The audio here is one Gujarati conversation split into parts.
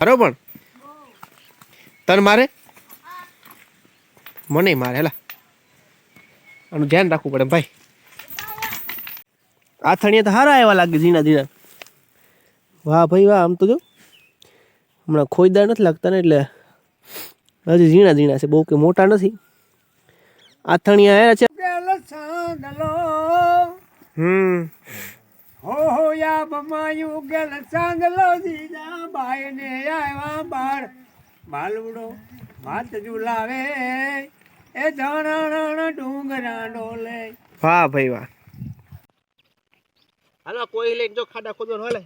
બરોબર તને મારે મને મારે હેલા આનું ધ્યાન રાખવું પડે ભાઈ આથણીયા તો હારા એવા લાગે ઝીણા ઝીણા વાહ ભાઈ વાહ આમ તો જો હમણાં ખોઈદાર નથી લાગતા ને એટલે હજી ઝીણા ઝીણા છે બહુ કે મોટા નથી આથણીયા છે હો યા બમાયું ગેલ ચાંદલો દીદા બાય ને આવ્યા બાર બાલવડો ભાત ઝુલાવે એ ધણ ડુંગરા ડોલે વાહ ભાઈ વાહ હાલો કોઈ લઈને જો ખાડા ખોદવાનું હાલે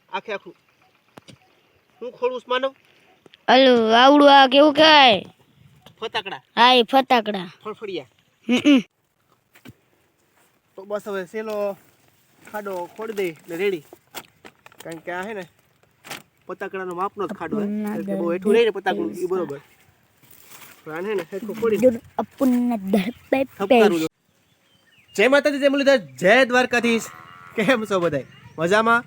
આખે આખું હું ખોડું માનો હલો આવડું આ કેવું કહેવાય ફટાકડા હા એ ફટાકડા ફળફળિયા તો બસ હવે સેલો ખાડો ખોડી દે એટલે રેડી કારણ કે આ હે ને પતાકડાનો માપનો જ ખાડો હે કે બહુ હેઠું રહે ને પતાકડું એ બરોબર પણ હે ને હેઠું ખોડી જય માતાજી જય મુરલીધર જય દ્વારકાધીશ કેમ છો બધાય મજામાં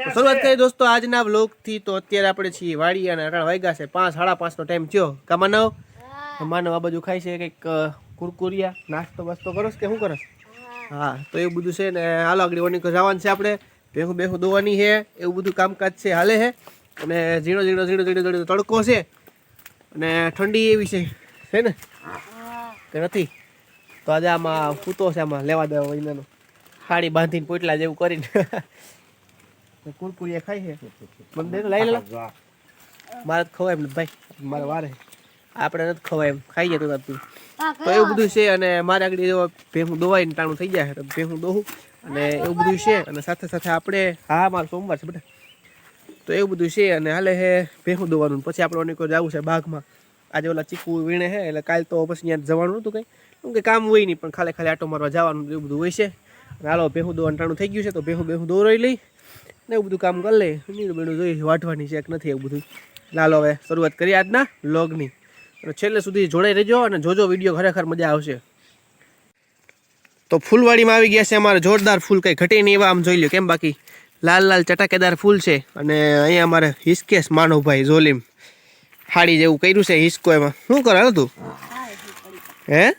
શરૂઆત કરીએ દોસ્તો આજના વ્લોગથી તો અત્યારે આપણે છીએ વાડી અને 8 વાગ્યા છે 5 5:30 નો ટાઈમ થયો કા માનવ આ બાજુ ખાય છે કંઈક કુરકુરિયા નાસ્તો વાસ્તો કરો કે શું કરસ હા તો એવું બધું છે ને હાલો આગળ વણી જવાનું છે આપણે ભેહું દોવાની છે એવું બધું કામકાજ છે હાલે છે અને ઝીણો તડકો છે અને ઠંડી એવી છે ને કે નથી તો આજે આમાં ફૂતો છે આમાં લેવા દેવા વહીનાનો સાડી બાંધીને પોટલા જેવું કરીને કુરકુરિયા ખાય છે મને દે લઈ લે મારે તો ખવાય એમ ભાઈ મારે વારે આપણે નથી ખવાય એમ ખાઈ જાય તો એવું બધું છે અને મારે આગળ ભેહું દોવાઈને ટાણું થઈ જાય તો ભેહું દોવું અને એવું બધું છે અને સાથે સાથે આપણે હા મારો સોમવાર છે બેટા તો એવું બધું છે અને હાલે છે ભેહું દોવાનું પછી આપણે ઓનિકો જવું છે બાગમાં આજે ઓલા ચીકુ વીણે છે એટલે કાલ તો પછી ત્યાં જવાનું નહોતું કંઈ કેમ કે કામ હોય નહીં પણ ખાલી આટો મારવા જવાનું એવું બધું હોય છે અને હાલો ભેહું દોવાનું ટાણું થઈ ગયું છે તો ભેહું દોરાઈ લઈ ને એવું બધું કામ કરી લે નીરું બેનું જોઈ વાટવાની છે કે નથી એવું બધું ચાલો હવે શરૂઆત કરીએ આજના વ્લોગની અને છેલ્લે સુધી જોડાઈ રહેજો અને જોજો વિડીયો ખરેખર મજા આવશે તો ફૂલવાડીમાં આવી ગયા છે અમારે જોરદાર ફૂલ કંઈ ઘટે નહીં એવા આમ જોઈ લો કેમ બાકી લાલ ચટાકેદાર ફૂલ છે અને અહીંયા અમારે હિસ્કેશ માનવભાઈ જોલીમ હાડી જેવું કર્યું છે હિસ્કો એમાં શું કરે તું હે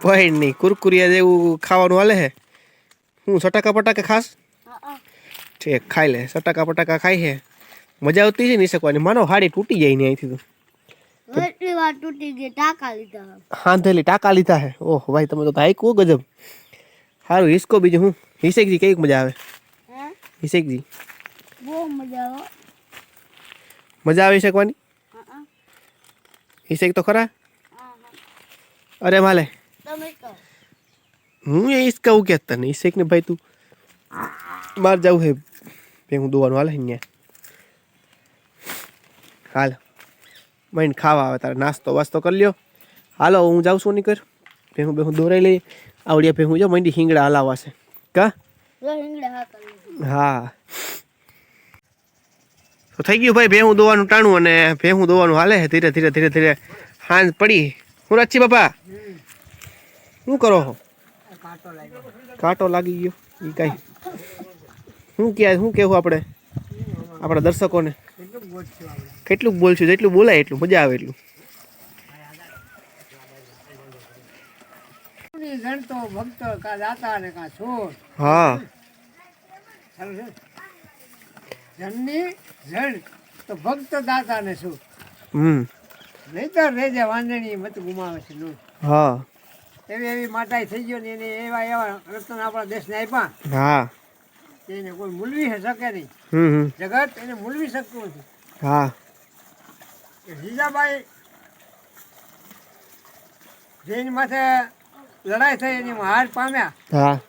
પૈણ નહીં કુરકુરિયા જેવું ખાવાનું હાલે હે હું સટાકા ખાસ ઠીક ખાઈ લે સટાકા ખાઈ હે મજા આવતી છે નહીં શકવાની માનો હાડી તૂટી જાય ને અહીંથી તો કેટલી વાર તૂટી ગઈ ટાકા લીધા હાંધેલી ટાકા લીધા હે ઓહ ભાઈ તમે તો હાઈક ગજબ સારું હિસકો બીજું હું હિસેકજી કઈક મજા આવે હિસેકજી બહુ મજા આવે મજા આવી શકવાની હિસેક તો ખરા અરે માલે તમે કહો હું એ હિસકા હું કહેતા ને હિસેક ને ભાઈ તું બહાર જવું હે ભેગું દોવાનું હાલે અહીંયા હાલ મહીને ખાવા આવે તારે નાસ્તો વાસ્તો કરી લ્યો હાલો હું જાઉં છું નીકળ ભેહું દોરાઈ લઈ આવડિયા ભેહું જો મંડી હિંગડા હલાવા છે કા હા તો થઈ ગયું ભાઈ ભેહું દોવાનું ટાણું અને ભેહું દોવાનું હાલે ધીરે હાંજ પડી હું રાચી બાપા શું કરો કાંટો લાગી ગયો એ કાંઈ શું કેવું આપણે આપણા દર્શકોને કેટલું બોલશું જેટલું બોલાય એટલું મજા આવે એટલું જણતો ભક્ત કા દાતા ને કા છોડ હા જણની જણ તો ભક્ત દાતા ને શું નહીતર રેજે વાંદણી મત ગુમાવે છે નું હા એવી માટાઈ થઈ ગયો ને એને એવા રતન આપણા દેશને આપ્યા હા એને કોઈ મૂલવી શકે નહીં જગત એને મૂલવી શકતું નથી હા જીજાબાઈ જેની માથે લડાઈ થઈ એની હાર પામ્યા હા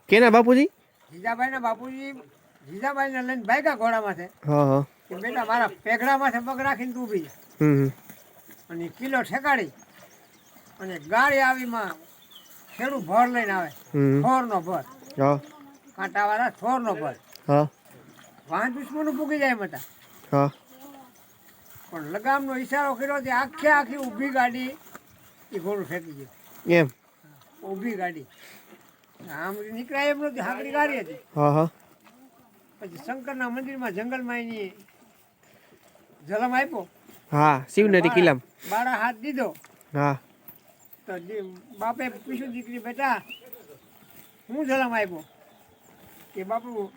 કેના બાપુજી જીજાબાઈ ને લઈને ભાગ્યા ઘોડા માથે હા કે બેટા મારા પેગડા માથે પગ રાખીને તું ઉભી અને કિલો ઠેકાડી અને ગાડી આવીમાં ખેડૂત ભર લઈને આવે થોરનો ભર કાંટાવાળા થોરનો ભર વાંચ દુશ્મનો પૂગી જાય મતા પણ લગામનો ઈશારો કર્યો તે આખી ઊભી ગાડી એ ઘોડું ફેંકી ગયું એમ ઊભી ગાડી આમ નીકળાય એમ નથી હાકડી ગાડી હતી પછી શંકરના મંદિરમાં જંગલમાં એની જલમ આપ્યો. હા શિવનેરી કિલ્લામાં. બાળા હાથ દીધો હા તો બાપે પૂછ્યું દીકરી બેટા હું જલમ આપ્યો કે બાપુ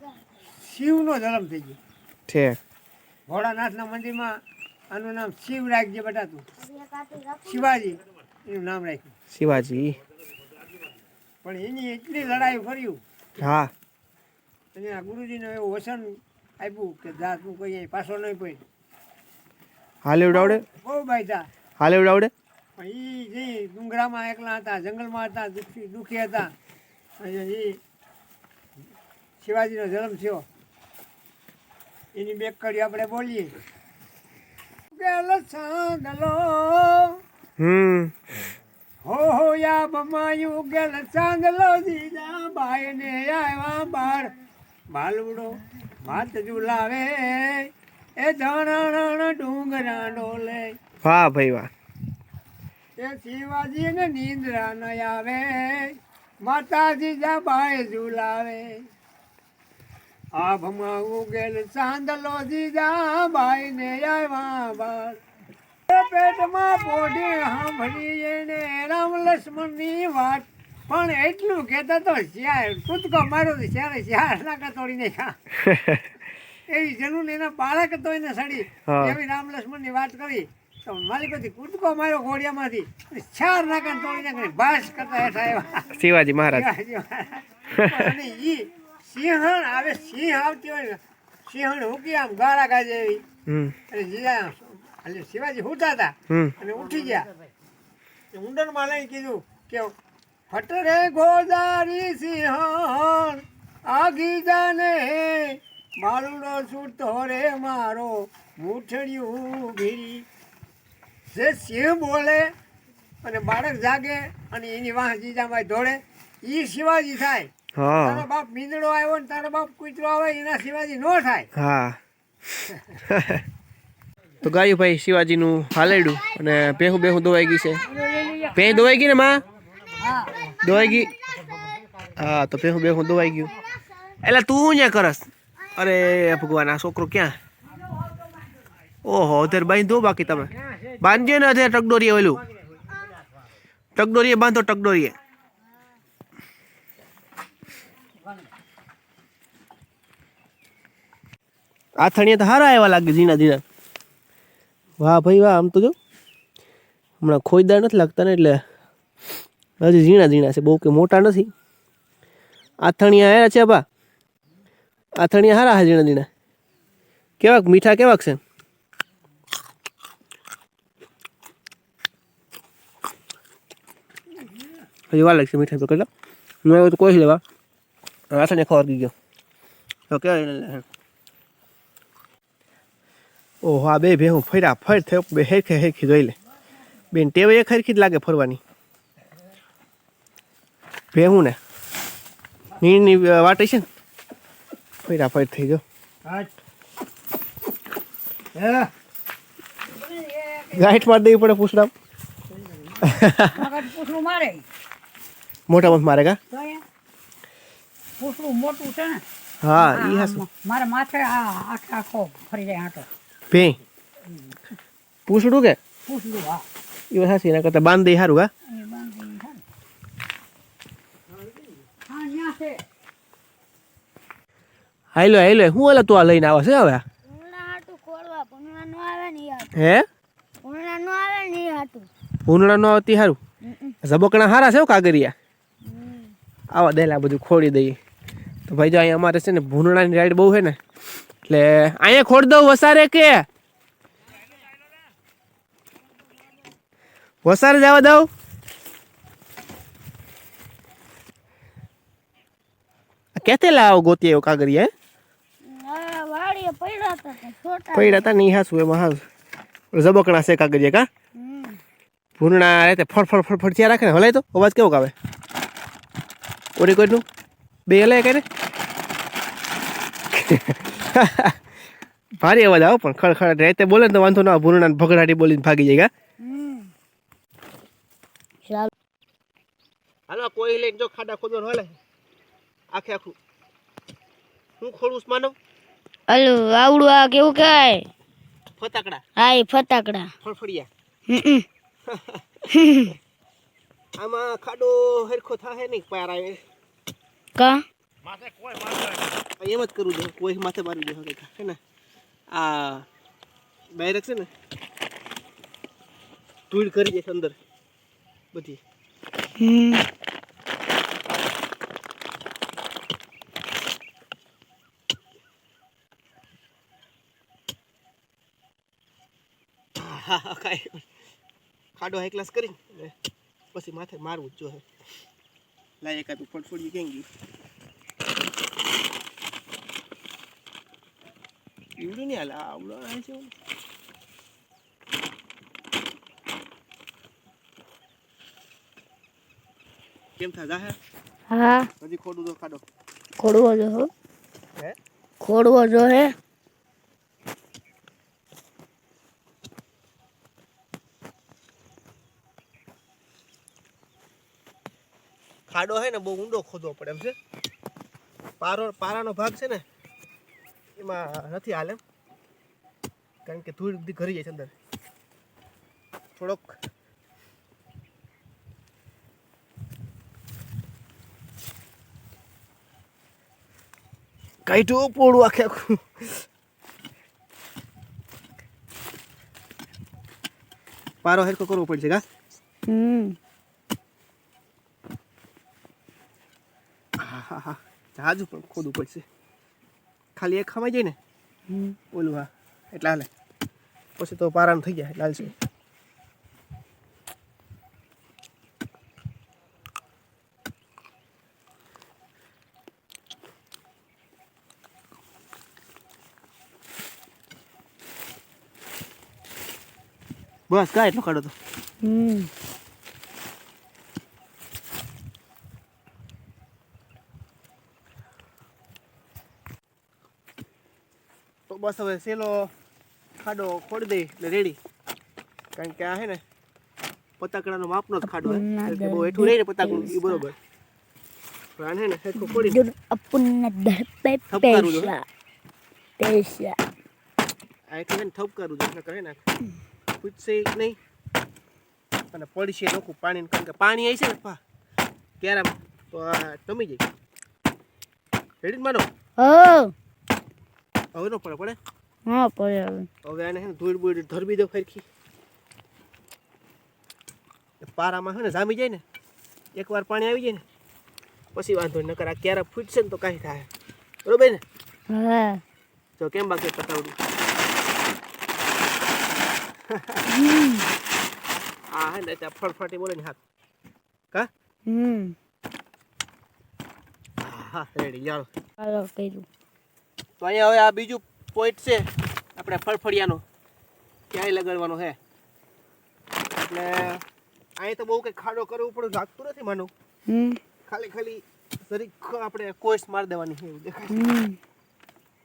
શિવનો જન્મ થઈ ગયો છે. ભોળાનાથના મંદિરમાં આનું નામ શિવ રાખજે બેટા તું. શિવાજી એનું નામ રાખ્યું શિવાજી. પણ એની એટલી લડાઈ કર્યું હા અને આ ગુરુજીને એવું વચન આપ્યું કે જા તું કોઈ અહીં પાછો નહીં પડી. હાલે ઉડાવડે. બહુ બાઈતા હાલે ઉડાવડે. પણ એ જે ડુંગરામાં એકલા હતા, જંગલમાં હતા, દુઃખી હતા, અને એ શિવાજીનો જન્મ થયો. એની બે કડી આપણે બોલીએ. ગેલ ચાંદલો હો યા બમાયું ગેલ ચાંદલો જીજા બાઈ ને આવ્યા બાર બાલુડો ભાત ઝુલાવે એ ધણ ડુંગરા ડોલે. વાહ ભાઈ વાહ. એ શિવાજી ને નિંદ્રા ન આવે માતાજી જા બાઈ ઝુલાવે. આભમાં ઉગેલ ચાંદલો જીજા બાઈ ને આવ્યા બાર પેટમાં પોઢી સાંભળીએ ને રામ લક્ષ્મણ ની વાત. પણ એટલું કહેતા તો શિયાળ કૂદકો માર્યો તો શિયાળે શિયાળ નાકા તોડી નાખ્યા. એવી જનુન એના બાળક હતો એને સડી એવી રામ લક્ષ્મણ ની વાત કરી તો માલિકોથી કૂદકો માર્યો ઘોડિયામાંથી ચાર નાકા તોડી નાખી બાસ કરતા હેઠા આવ્યા શિવાજી મહારાજ. અને ઈ સિંહણ આવે, સિંહ આવતી હોય ને સિંહણ હુકી આમ ગાળા ગાજે એવી. અને જીજા એટલે શિવાજી હુતા હતા અને ઉઠી ગયા. ઊંડણમાં લઈને કીધું કે ફટરે ગોદારી સિંહણ આગી જાને મારુડો છૂટતો રે મારો મૂઠડિયું ભીરી. જે સિંહ બોલે અને બાળક જાગે અને એની વાહ જીજામાં દોડે એ શિવાજી થાય. તારો બાપ મીંદડો આવ્યો ને તારો બાપ કૂતરો આવે એના શિવાજી નો થાય. હા તો ગાયું ભાઈ શિવાજીનું હાલેડું અને ભેહું બેહું દોવાઈ ગઈ છે. ભેહ દોવાઈ ગઈ ને માં? દોવાઈ ગઈ. હા તો ભેહું બેહું દોવાઈ ગયું. એટલે તું ક્યાં કરસ? અરે ભગવાન આ છોકરો ક્યાં? ઓહો અત્યારે બાંધો બાકી તમે બાંધજો ને અત્યારે ટકડોરીએ ઓલું ટકડોરીએ બાંધો ટકડોરીએ. આથણીએ તો હારા એવા લાગે ઝીણા ઝીણા. વાહ ભાઈ વાહ. આમ તો જો હમણાં ખોઈદાર નથી લાગતા ને એટલે હજી ઝીણા ઝીણા છે, બહુ કે મોટા નથી. આથણીયા હારા છે બા. આથણીયા હારા છે ઝીણા ઝીણા. કેવાક મીઠા કેવાક છે? હજી વાર લાગશે મીઠા તો કેટલા. હું આવ્યો તો કોઈ લેવા આથણીયા ખબર ગયો તો કેવાય. ઓહો આ બે ભેહું ફર્યા ફર થયો બે હેરખે હેરખી જોઈ લે. બેન ટેવ એક હરખી જ લાગે ફરવાની. ભેહું ને નીરની વાટે છે ને ફર્યા ફર થઈ ગયો. ગાંઠ મારી દેવી પડે પૂછડા. મોટા મત મારે કા પૂછડું મોટું છે ને. હા ઈ હાસું મારા માથે આખો ફરી જાય આંટો. ભે પૂછડું કે પૂછડું હા એ હાસી એના કરતા બાંધ દઈ સારું કા. એ બાંધી હા ન્યા છે. હાલો હાલો હું ઓલા તું આ લઈને આવે છે હવે? ઉના હાટુ ખોળવા ભૂંડા નો આવે ને યાર. હે ભૂંડા નો આવે ને ઈ હાટુ. ભૂંડળા નો આવતી સારું. ઝબકણા હારા છે કાગરિયા. આવા દેલા બધું ખોડી દઈએ તો ભાઈ જો અહીંયા અમારે છે ને ભૂંડળાની રાઈડ બહુ છે ને એટલે અહીંયા ખોડ દઉં વસારે કે વસારે જવા દઉં? કેતે લાવો ગોતી આવ્યો કાગરિયા? વાડીએ પડ્યા હતા તે છોટા. પડ્યા હતા નહીં હાસું એમાં હાસ ઝબકણા છે કાગરિયા કા. ભૂંડળા રહેતે ફળ થયા રાખે ને હલાય તો અવાજ કેવો આવે? કોરી કોઈનું બે હલાય કરે ભારે અવાજ આવો પણ ખડખડ રહેતે બોલે ને તો વાંધો ના. ભૂંડળાને ભગડાટી બોલીને ભાગી જાય. હાલો કોઈ લઈને જો ખાડા ખોદવાનું હાલે આખે આખું હું ખોડું માનો અલો આવડું આ કેવું કહેવાય ફટાકડા હા એ ફટાકડા ફળફળિયા હમ આમાં ખાડો હરખો થાય નહીં પાર આવે કા એમ જ કરવું જોઈએ કોઈ માથે મારી દે છે ને આ ડાયરેક્ટ છે ને ધૂળ કરી જાય અંદર બધી હા કાંઈ ખાડો હાઈ ક્લાસ કરી પછી માથે મારવું જ જોઈએ લાય એકાદું ફળફળિયું ક્યાં ગયું એવડું નહીં હાલે આવડો આવે છે કેમ થા હે હા હજી ખોડું તો ખાડો ખોડવો જો હો હે ખોડવો જો હે ખાડો હે ને બહુ ઊંડો ખોદવો પડે એમ છે પારાનો ભાગ છે ને એમાં નથી હાલે કારણ કે ધૂળ બધી ઘરી જાય છે અંદર થોડોક કાઈટું પોળું આખે આખું પારો હેરકો કરવો પડશે કા હા હા જાજુ પણ ખોદવું પડશે ખાલી એક ખમાઈ જાય ને ઓલું હા એટલે હાલે પછી તો પારાનું થઈ જાય લાલ છે બસ કાંઈ એટલો ખાડો તો તો બસ હવે સેલો ખાડો ખોડી દઈ એટલે રેડી કારણ કે આ હે ને પતાકડાનો માપનો જ ખાડો હે કે બહુ હેઠું રહી ને પતાકડું એ બરોબર પણ હે ને હેઠું ખોડી અપુન્ન દર્પે પૈસા પૈસા આથી હે ને થપકારું જ નકર હે ને પૂછશે નહીં અને પડશે નોખું પાણી કારણ કે પાણી આવી છે ને પા ક્યારે તો આ ટમી જાય રેડી માનો હો હવે નો પડે પડે હા પડે હવે આને હે ને ધૂળ બૂળ ધરબી દો ફરખી પારામાં હે ને જામી જાય ને એકવાર પાણી આવી જાય ને પછી વાંધો નહીં નકર આ ક્યારે ફૂટશે ને તો કાંઈ થાય બરોબર ને હા જો કેમ બાકી પતાવડું હા હે ને ત્યાં ફળફાટી બોલે ને હાથ કા હા રેડી ચાલો ચાલો કર્યું તો અહીંયા હવે આ બીજું પોઈન્ટ છે આપણે ફળફળિયાનો ક્યાંય લગાડવાનો છે એટલે અહીં તો બહુ કંઈ ખાડો કરવું પડે લાગતું નથી માનું ખાલી જરીક આપણે કોર્સ મારી દેવાની છે એવું દેખાય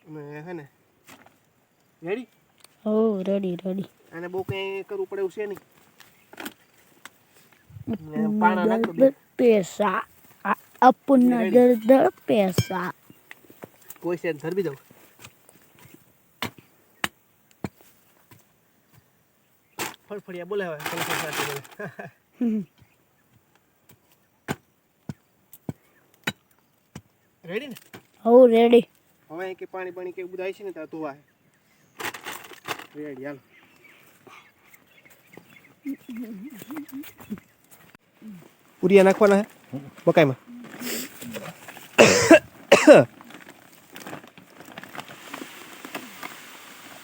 અને હે ને રેડી હો રેડી અને બહુ કંઈ કરવું પડે એવું છે નહીં પાણા નાખી દે પૈસા અપુન્ન દર પૈસા કોઈ છે ધરબી દઉં ફળફળિયા બોલે હવે રેડી ને હો રેડી હવે કે પાણી કે બધું આવી છે ને ત્યાં ધોવા રેડી હાલ પૂરિયા નાખવાના હે મકાઈમાં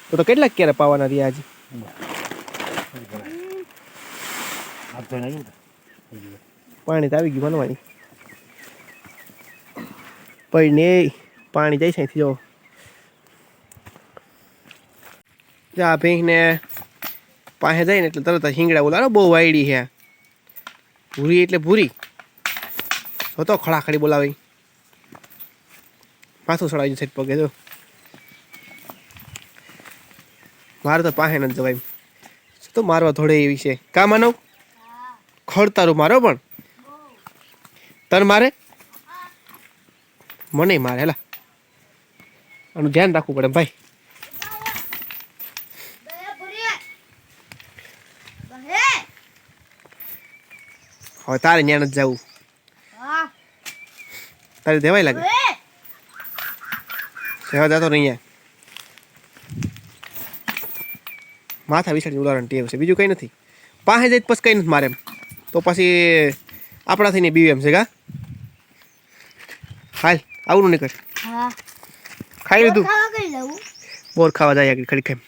તો કેટલાક ક્યારે પાવાના રહ્યા આજે પાણી તો આવી ગયું બનવાની પડી ને પાણી જાય છે અહીંથી જો આ ભેંસને પાસે જાય ને એટલે તરત હિંગડા બોલાવે બહુ વાયડી છે ભૂરી એટલે ભૂરી જોતો ખડાખડી બોલાવે પાછું સડાવી છે પગે જો મારે તો પાસે નથી જવાય તો મારવા થોડે એવી છે કા માનવ ખડતારું મારો પણ તન મારે મને મારે હેલા આનું ધ્યાન રાખવું પડે ભાઈ. હવે તારે ન્યા નથી જવું, તારે દેવાય લાગે સેવા જતો નહીં અહીંયા. માથા વિસાડી ઉદાહરણ ટેવ છે, બીજું કંઈ નથી. પાસે જઈ પછી કંઈ નથી મારે એમ તો પછી આપણાથી નહીં બીવે એમ છે કા. હાલ આવું નીકળ, ખાઈ લીધું, બોર ખાવા જાય આગળ ખડી ખાઈ.